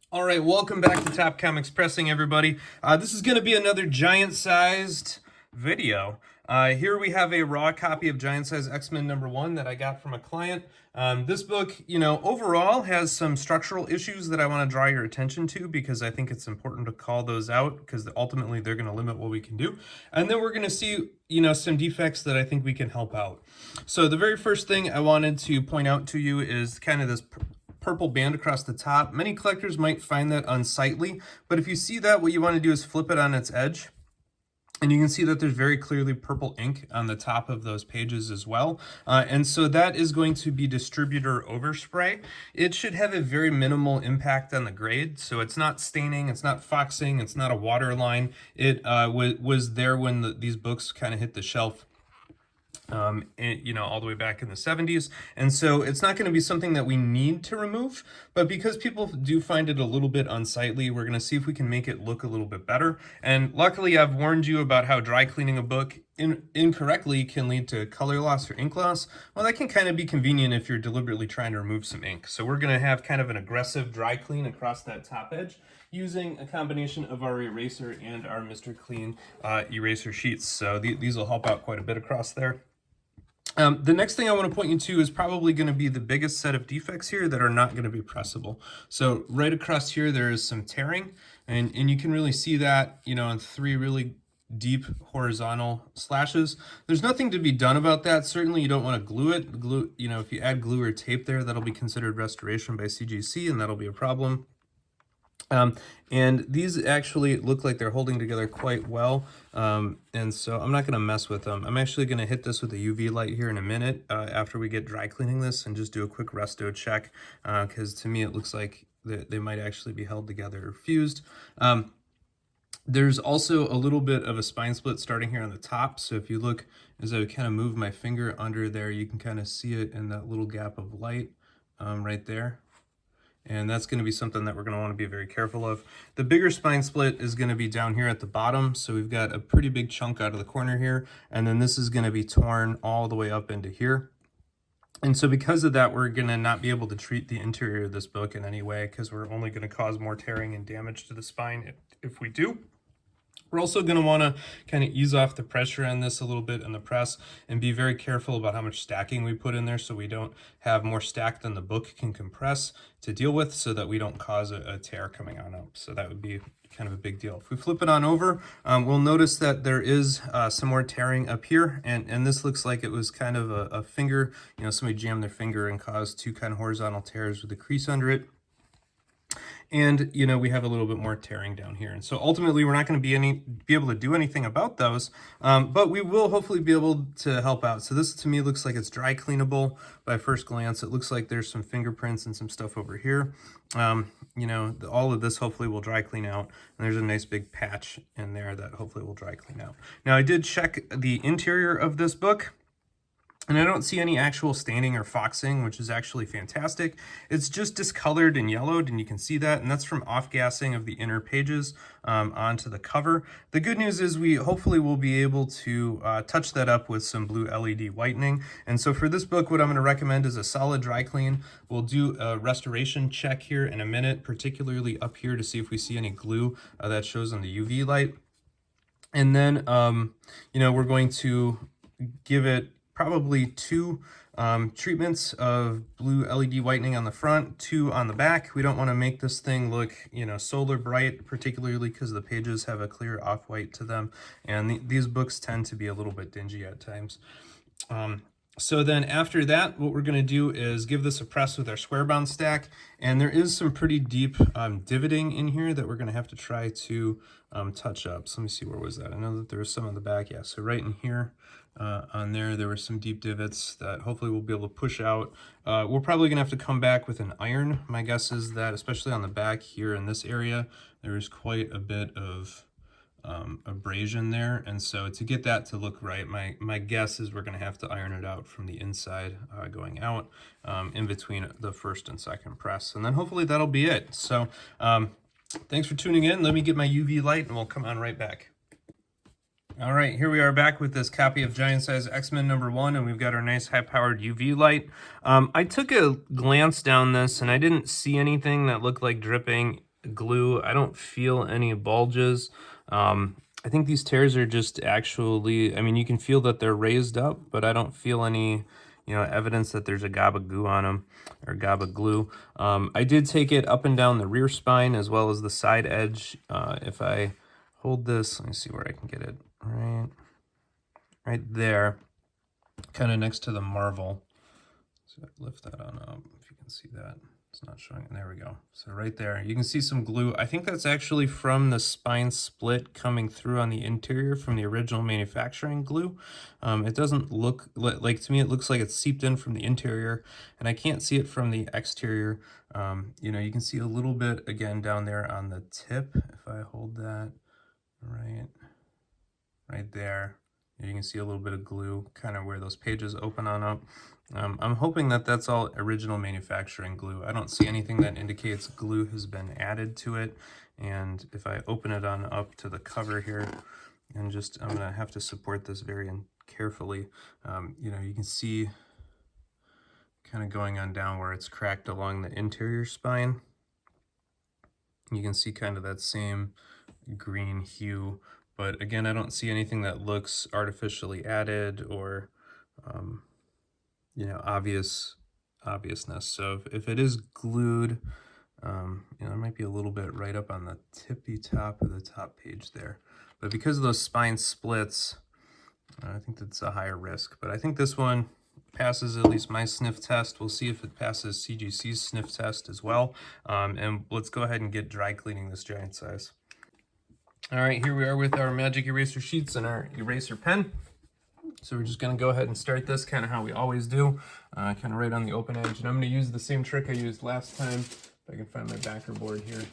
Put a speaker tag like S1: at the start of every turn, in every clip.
S1: All right, welcome back to Top Comics Pressing, everybody. This is going to be another giant-sized video. Here we have a raw copy of Giant Size X-Men #1 that I got from a client. This book, overall has some structural issues that I want to draw your attention to because I think it's important to call those out because ultimately they're going to limit what we can do. And then we're going to see, some defects that I think we can help out. So the very first thing I wanted to point out to you is kind of this purple band across the top. Many collectors might find that unsightly, but if you see that, what you want to do is flip it on its edge. And you can see that there's very clearly purple ink on the top of those pages as well. And so that is going to be distributor overspray. It should have a very minimal impact on the grade. So it's not staining, it's not foxing, it's not a water line. It was there when these books kind of hit the shelf. All the way back in the 70s. And so it's not going to be something that we need to remove, but because people do find it a little bit unsightly, we're going to see if we can make it look a little bit better. And luckily, I've warned you about how dry cleaning a book incorrectly can lead to color loss or ink loss. Well, that can kind of be convenient if you're deliberately trying to remove some ink. So we're going to have kind of an aggressive dry clean across that top edge using a combination of our eraser and our Mr. Clean eraser sheets. So these will help out quite a bit across there. The next thing I want to point you to is probably going to be the biggest set of defects here that are not going to be pressable. So right across here, there is some tearing, and you can really see that, on 3 really deep horizontal slashes. There's nothing to be done about that. Certainly you don't want to glue it. If you add glue or tape there, that'll be considered restoration by CGC, and that'll be a problem. And these actually look like they're holding together quite well, and so I'm not going to mess with them. I'm actually going to hit this with a UV light here in a minute after we get dry cleaning this and just do a quick resto check, because to me it looks like they might actually be held together or fused. There's also a little bit of a spine split starting here on the top, so if you look as I kind of move my finger under there, you can kind of see it in that little gap of light right there. And that's going to be something that we're going to want to be very careful of. The bigger spine split is going to be down here at the bottom. So we've got a pretty big chunk out of the corner here. And then this is going to be torn all the way up into here. And so because of that, we're going to not be able to treat the interior of this book in any way because we're only going to cause more tearing and damage to the spine if we do. We're also going to want to kind of ease off the pressure on this a little bit in the press and be very careful about how much stacking we put in there so we don't have more stack than the book can compress to deal with so that we don't cause a tear coming on up. So that would be kind of a big deal. If we flip it on over, we'll notice that there is some more tearing up here, and this looks like it was kind of a finger, somebody jammed their finger and caused 2 kind of horizontal tears with a crease under it. And we have a little bit more tearing down here, and so ultimately we're not going to be able to do anything about those, but we will hopefully be able to help out. So this to me looks like it's dry cleanable by first glance. It looks like there's some fingerprints and some stuff over here. All of this hopefully will dry clean out, and there's a nice big patch in there that hopefully will dry clean out. Now I did check the interior of this book, and I don't see any actual staining or foxing, which is actually fantastic. It's just discolored and yellowed, and you can see that, and that's from off-gassing of the inner pages onto the cover. The good news is we hopefully will be able to touch that up with some blue LED whitening. And so for this book, what I'm going to recommend is a solid dry clean. We'll do a restoration check here in a minute, particularly up here to see if we see any glue that shows on the UV light. And then, we're going to give it probably 2 treatments of blue LED whitening on the front, 2 on the back. We don't want to make this thing look, solar bright, particularly because the pages have a clear off-white to them, and these books tend to be a little bit dingy at times. So then after that, what we're going to do is give this a press with our square bound stack, and there is some pretty deep divoting in here that we're going to have to try to touch up. So let me see, where was that? I know that there was some on the back. Yeah, so right in here on there were some deep divots that hopefully we'll be able to push out. We're probably going to have to come back with an iron. My guess is that, especially on the back here in this area, there is quite a bit of abrasion there, and so to get that to look right, my guess is we're going to have to iron it out from the inside going out in between the first and second press, and then hopefully that'll be it. So thanks for tuning in. Let me get my UV light and we'll come on right back. All right, here we are back with this copy of Giant Size X-Men #1, and we've got our nice high-powered UV light. I took a glance down this, and I didn't see anything that looked like dripping glue. I don't feel any bulges. I think these tears are just actually, I mean, you can feel that they're raised up, but I don't feel any, evidence that there's a gob of goo on them or gob of glue. I did take it up and down the rear spine as well as the side edge. If I hold this, let me see where I can get it. Right there, kind of next to the marble. So I lift that on up, if you can see that. It's not showing it. There we go. So right there, you can see some glue. I think that's actually from the spine split coming through on the interior from the original manufacturing glue. It doesn't look like, to me, it looks like it's seeped in from the interior, and I can't see it from the exterior. You can see a little bit, again, down there on the tip. If I hold that right there, you can see a little bit of glue kind of where those pages open on up. I'm hoping that that's all original manufacturing glue. I don't see anything that indicates glue has been added to it. And if I open it on up to the cover here, and I'm gonna have to support this very carefully. You can see kind of going on down where it's cracked along the interior spine. You can see kind of that same green hue, but again, I don't see anything that looks artificially added or obviousness. So if it is glued, there might be a little bit right up on the tippy top of the top page there. But because of those spine splits, I think that's a higher risk. But I think this one passes at least my sniff test. We'll see if it passes CGC's sniff test as well. And let's go ahead and get dry cleaning this giant size. All right, here we are with our magic eraser sheets and our eraser pen. So we're just going to go ahead and start this kind of how we always do, kind of right on the open edge. And I'm going to use the same trick I used last time, if I can find my backer board here,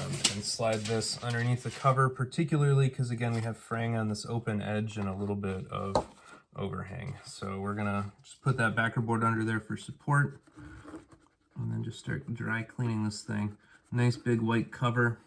S1: and slide this underneath the cover, particularly because, again, we have fraying on this open edge and a little bit of overhang. So we're going to just put that backer board under there for support, and then just start dry cleaning this thing. Nice big white cover.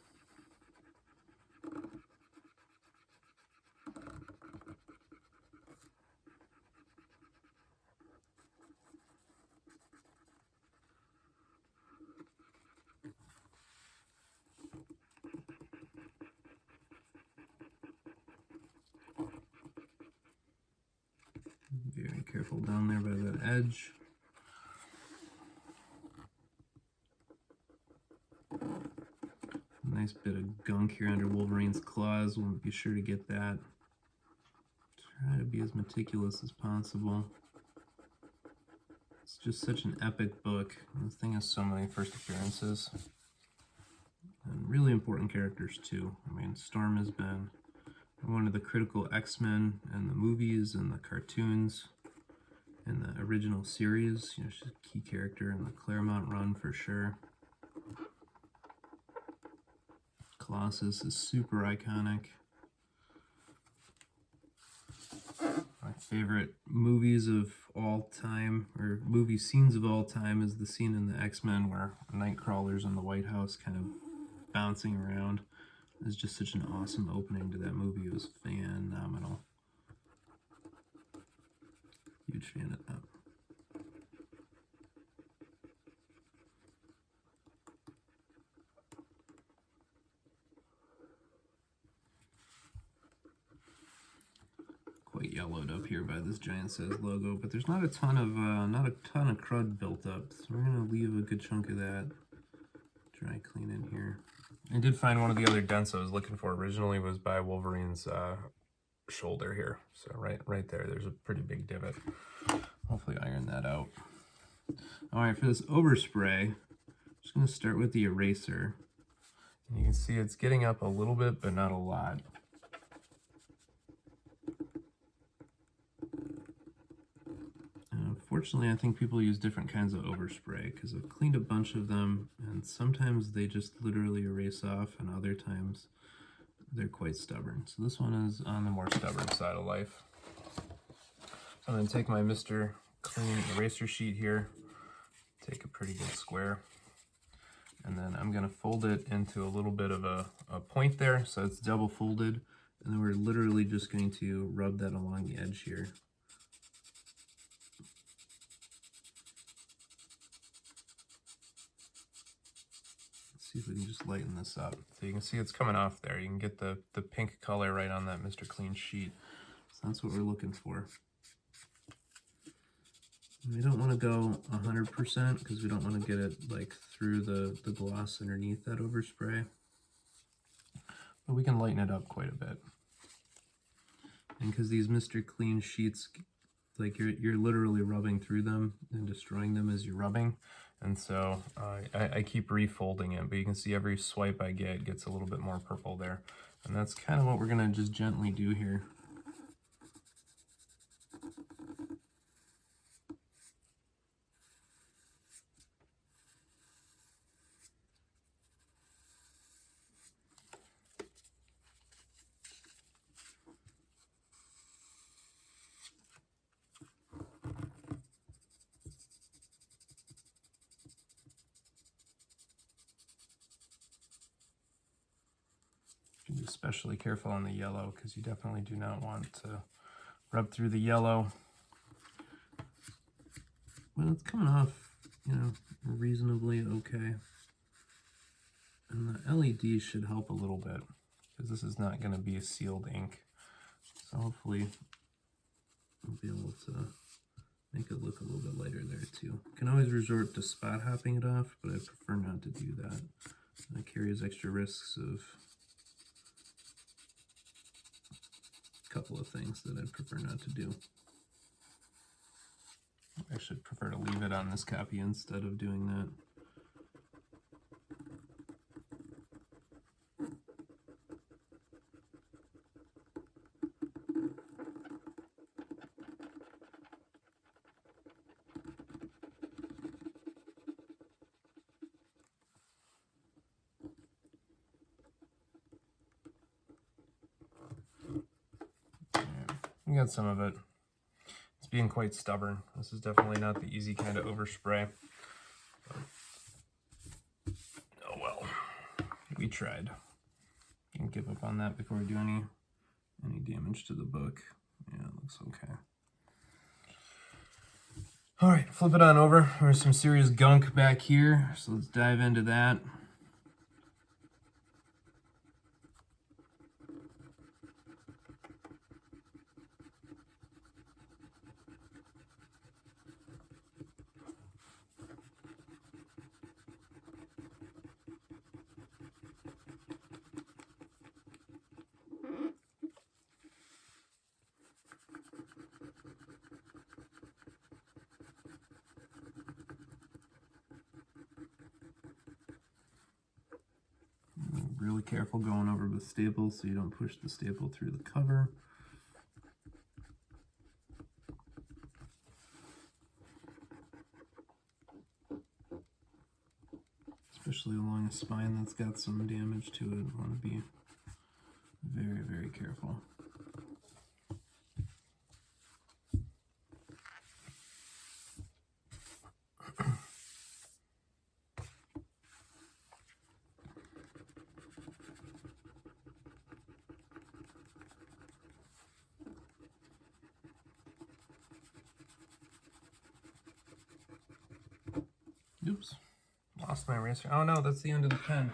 S1: Very careful down there by that edge. Nice bit of gunk here under Wolverine's claws. We'll be sure to get that. Try to be as meticulous as possible. It's just such an epic book. This thing has so many first appearances. And really important characters too. I mean, Storm has been one of the critical X-Men in the movies and the cartoons and the original series. She's a key character in the Claremont run for sure. Colossus is super iconic. My favorite movies of all time, or movie scenes of all time, is the scene in the X-Men where Nightcrawler's in the White House kind of bouncing around. It's just such an awesome opening to that movie. It was phenomenal. Huge fan of that. Quite yellowed up here by this Giant Size logo, but there's not a ton of crud built up, so we're gonna leave a good chunk of that dry clean in here. I did find one of the other dents I was looking for originally was by Wolverine's shoulder here. So right there, there's a pretty big divot. Hopefully iron that out. All right, for this overspray, I'm just gonna start with the eraser. And you can see it's getting up a little bit, but not a lot. Fortunately, I think people use different kinds of overspray because I've cleaned a bunch of them, and sometimes they just literally erase off, and other times they're quite stubborn. So this one is on the more stubborn side of life. So I'm going to take my Mr. Clean eraser sheet here, take a pretty good square, and then I'm going to fold it into a little bit of a point there, so it's double folded, and then we're literally just going to rub that along the edge here. see if we can just lighten this up. So you can see it's coming off there. You can get the pink color right on that Mr. Clean sheet. So that's what we're looking for. We don't want to go 100% because we don't want to get it like through the gloss underneath that overspray. But we can lighten it up quite a bit. And because these Mr. Clean sheets, like you're literally rubbing through them and destroying them as you're rubbing. And so I keep refolding it, but you can see every swipe I get gets a little bit more purple there. And that's kind of what we're gonna just gently do here. Be especially careful on the yellow because you definitely do not want to rub through the yellow. But it's coming off, you know, reasonably okay. And the LED should help a little bit because this is not going to be a sealed ink. So hopefully we'll be able to make it look a little bit lighter there too. You can always resort to spot hopping it off, but I prefer not to do that. It carries extra risks of a couple of things that I'd prefer not to do. I should prefer to leave it on this copy instead of doing that. We got some of it. It's being quite stubborn. This is definitely not the easy kind of overspray. Oh well, we tried. Can't give up on that before we do any damage to the book. Yeah, it looks okay. All right, flip it on over. There's some serious gunk back here, so let's dive into that. Really careful going over with staples so you don't push the staple through the cover. Especially along a spine that's got some damage to it. You want to be very, very careful. Oops, lost my eraser. Oh no, that's the end of the pen.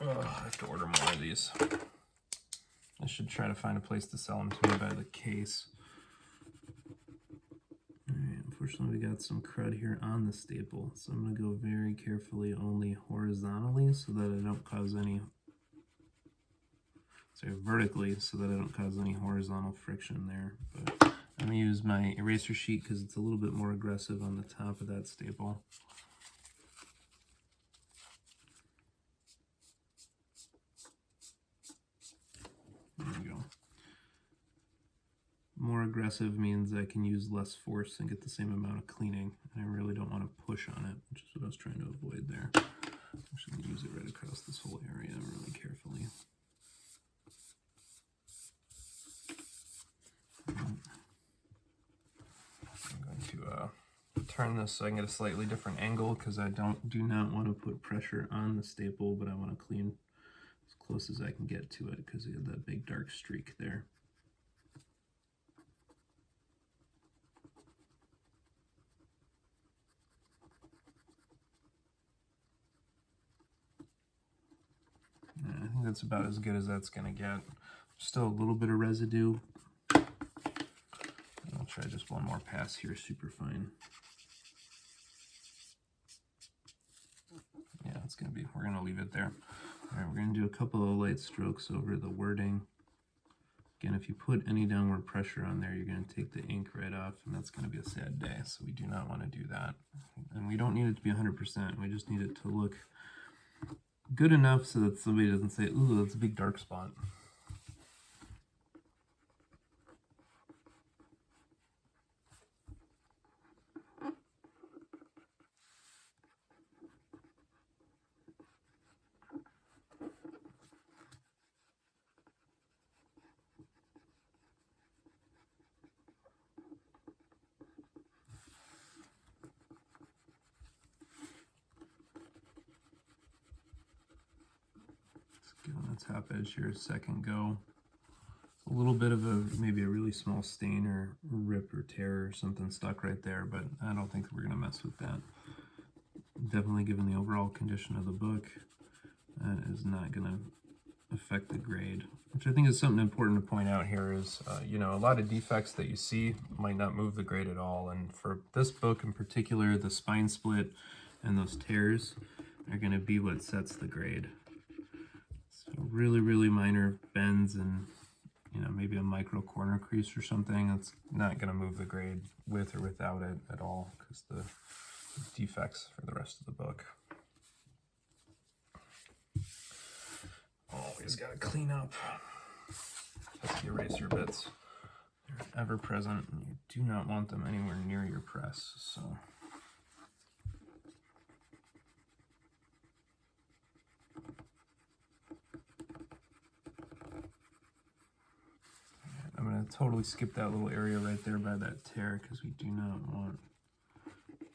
S1: Oh, I have to order more of these. I should try to find a place to sell them to me by the case. Alright, unfortunately we got some crud here on the staple, so I'm going to go very carefully only horizontally so that I don't cause any, vertically so that I don't cause any horizontal friction there. But I'm going to use my eraser sheet because it's a little bit more aggressive on the top of that staple. There we go. More aggressive means I can use less force and get the same amount of cleaning. And I really don't want to push on it, which is what I was trying to avoid there. I'm just going to use it right across this whole area really carefully. I'm going to turn this so I can get a slightly different angle because I do not want to put pressure on the staple, but I want to clean as close as I can get to it because we have that big dark streak there. that's about as good as that's gonna get. Still a little bit of residue. I'll try just one more pass here, super fine. Yeah, it's gonna be, we're gonna leave it there. All right, we're gonna do a couple of light strokes over the wording. Again, if you put any downward pressure on there, you're gonna take the ink right off, and that's gonna be a sad day, so we do not wanna do that. And we don't need it to be 100%, we just need it to look good enough so that somebody doesn't say, ooh, that's a big dark spot. Giving the top edge here a second go. A little bit of maybe a really small stain or rip or tear or something stuck right there, but I don't think we're gonna mess with that. Definitely given the overall condition of the book, that is not gonna affect the grade, which I think is something important to point out here is, you know, a lot of defects that you see might not move the grade at all. And for this book in particular, the spine split and those tears are gonna be what sets the grade. So really, really minor bends and, you know, maybe a micro corner crease or something, that's not going to move the grade with or without it at all, because the defects for the rest of the book. Always got to clean up pesky eraser bits. They're ever present, and you do not want them anywhere near your press. So. I'm going to totally skip that little area right there by that tear, because we do not want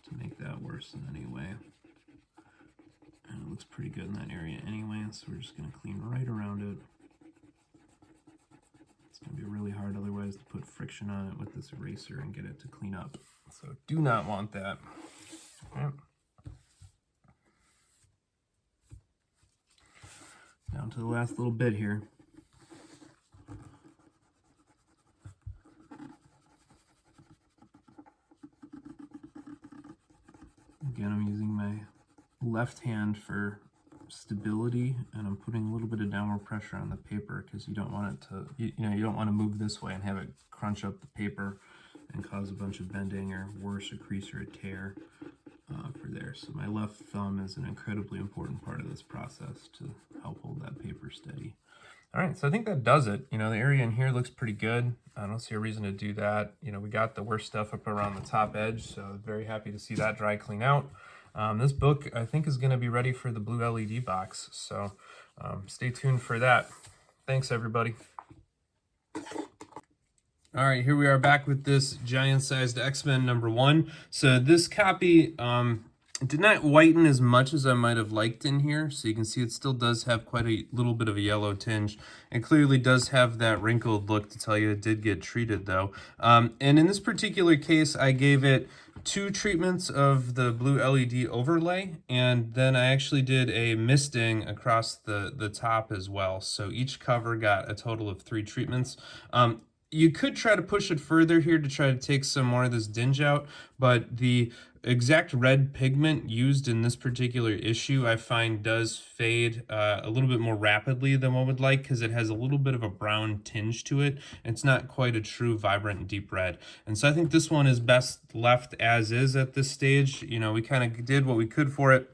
S1: to make that worse in any way. And it looks pretty good in that area anyway, so we're just going to clean right around it. It's going to be really hard otherwise to put friction on it with this eraser and get it to clean up. So do not want that. Okay. Down to the last little bit here. Again, I'm using my left hand for stability, and I'm putting a little bit of downward pressure on the paper because you don't want it to, you don't want to move this way and have it crunch up the paper and cause a bunch of bending or worse, a crease or a tear for there. So my left thumb is an incredibly important part of this process to help hold that paper steady. All right, so I think that does it. You know, the area in here looks pretty good. I don't see a reason to do that. You know, we got the worst stuff up around the top edge, so very happy to see that dry clean out. This book, I think, is going to be ready for the blue LED box, so stay tuned for that. Thanks, everybody. All right, here we are back with this giant-sized X-Men #1. So this copy did not whiten as much as I might have liked in here. So you can see it still does have quite a little bit of a yellow tinge. It clearly does have that wrinkled look to tell you it did get treated though. And in this particular case, I gave it 2 treatments of the blue LED overlay, and then I actually did a misting across the top as well. So each cover got a total of 3 treatments. You could try to push it further here to try to take some more of this dinge out, but the exact red pigment used in this particular issue I find does fade a little bit more rapidly than one would like, because it has a little bit of a brown tinge to it. It's not quite a true vibrant deep red, and so I think this one is best left as is at this stage. You know, we kind of did what we could for it.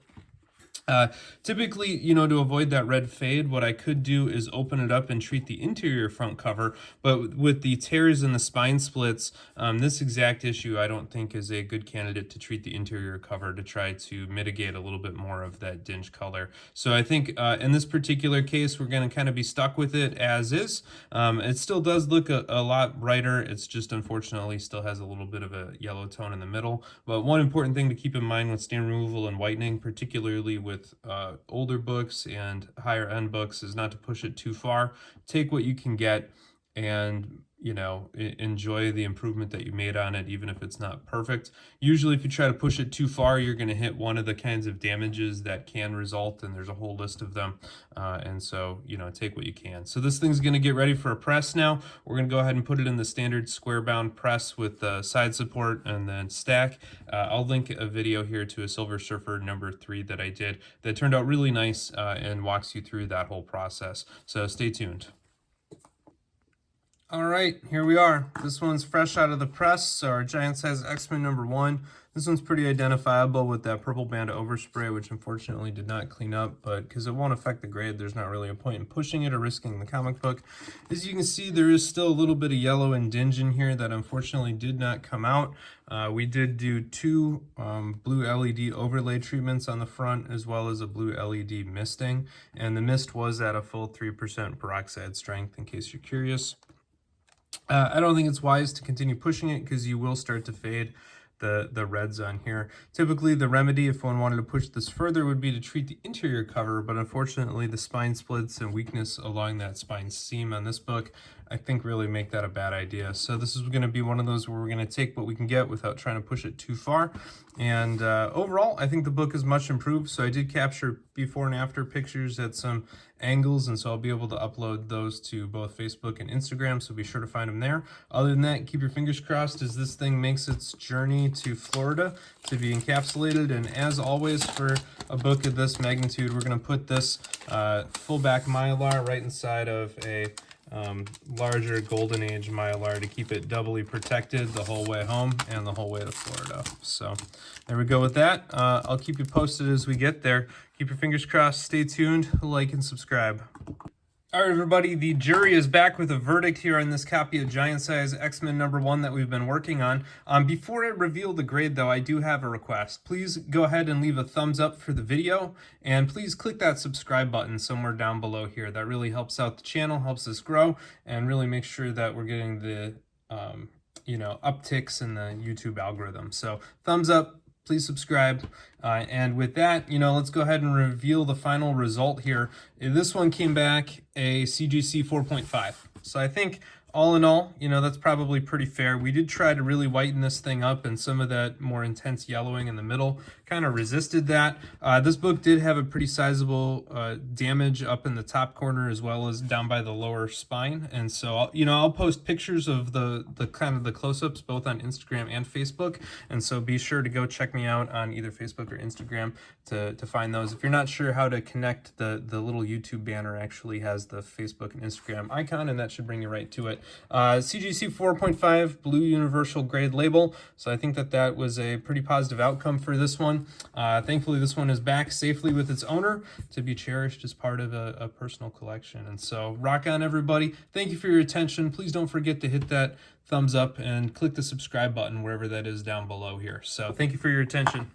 S1: Typically, you know, to avoid that red fade, what I could do is open it up and treat the interior front cover, but with the tears and the spine splits, this exact issue I don't think is a good candidate to treat the interior cover to try to mitigate a little bit more of that dinge color. So I think in this particular case, we're going to kind of be stuck with it as is. It still does look a lot brighter. It's just unfortunately still has a little bit of a yellow tone in the middle. But one important thing to keep in mind with stain removal and whitening, particularly with older books and higher end books, is not to push it too far. Take what you can get and you know, enjoy the improvement that you made on it, even if it's not perfect. Usually, if you try to push it too far, you're going to hit one of the kinds of damages that can result, and there's a whole list of them. And so, you know, take what you can. So this thing's going to get ready for a press now. We're going to go ahead and put it in the standard square bound press with side support and then stack. I'll link a video here to a Silver Surfer number 3 that I did that turned out really nice and walks you through that whole process. So stay tuned. All right, here we are. This one's fresh out of the press, so our giant size X-Men number 1. This one's pretty identifiable with that purple band overspray, which unfortunately did not clean up, but because it won't affect the grade, there's not really a point in pushing it or risking the comic book. As you can see, there is still a little bit of yellow and dinge in here that unfortunately did not come out. We did do 2 blue LED overlay treatments on the front, as well as a blue LED misting, and the mist was at a full 3% peroxide strength, in case you're curious. I don't think it's wise to continue pushing it because you will start to fade the reds on here. Typically, the remedy, if one wanted to push this further, would be to treat the interior cover, but unfortunately, the spine splits and weakness along that spine seam on this book, I think, really make that a bad idea. So this is going to be one of those where we're going to take what we can get without trying to push it too far. And overall, I think the book is much improved. So I did capture before and after pictures at some angles, and so I'll be able to upload those to both Facebook and Instagram, so be sure to find them there. Other than that, keep your fingers crossed as this thing makes its journey to Florida to be encapsulated. And as always, for a book of this magnitude, we're going to put this full back Mylar right inside of a larger Golden Age Mylar to keep it doubly protected the whole way home and the whole way to Florida. So there we go with that. I'll keep you posted as we get there. Keep your fingers crossed, stay tuned, like and subscribe. All right, everybody, the jury is back with a verdict here on this copy of Giant Size X-Men number 1 that we've been working on. Before I reveal the grade, though, I do have a request. Please go ahead and leave a thumbs up for the video, and please click that subscribe button somewhere down below here. That really helps out the channel, helps us grow, and really makes sure that we're getting the upticks in the YouTube algorithm. So thumbs up. Please subscribe. And with that, let's go ahead and reveal the final result here. This one came back a CGC 4.5. So I think all in all, that's probably pretty fair. We did try to really whiten this thing up, and some of that more intense yellowing in the middle kind of resisted that. This book did have a pretty sizable damage up in the top corner as well as down by the lower spine. And so, I'll post pictures of the kind of the close-ups both on Instagram and Facebook. And so be sure to go check me out on either Facebook or Instagram to find those. If you're not sure how to connect, the little YouTube banner actually has the Facebook and Instagram icon, and that should bring you right to it. CGC 4.5 blue universal grade label. So I think that was a pretty positive outcome for this one. Thankfully, this one is back safely with its owner to be cherished as part of a personal collection. And so rock on, everybody. Thank you for your attention. Please don't forget to hit that thumbs up and click the subscribe button wherever that is down below here. So thank you for your attention.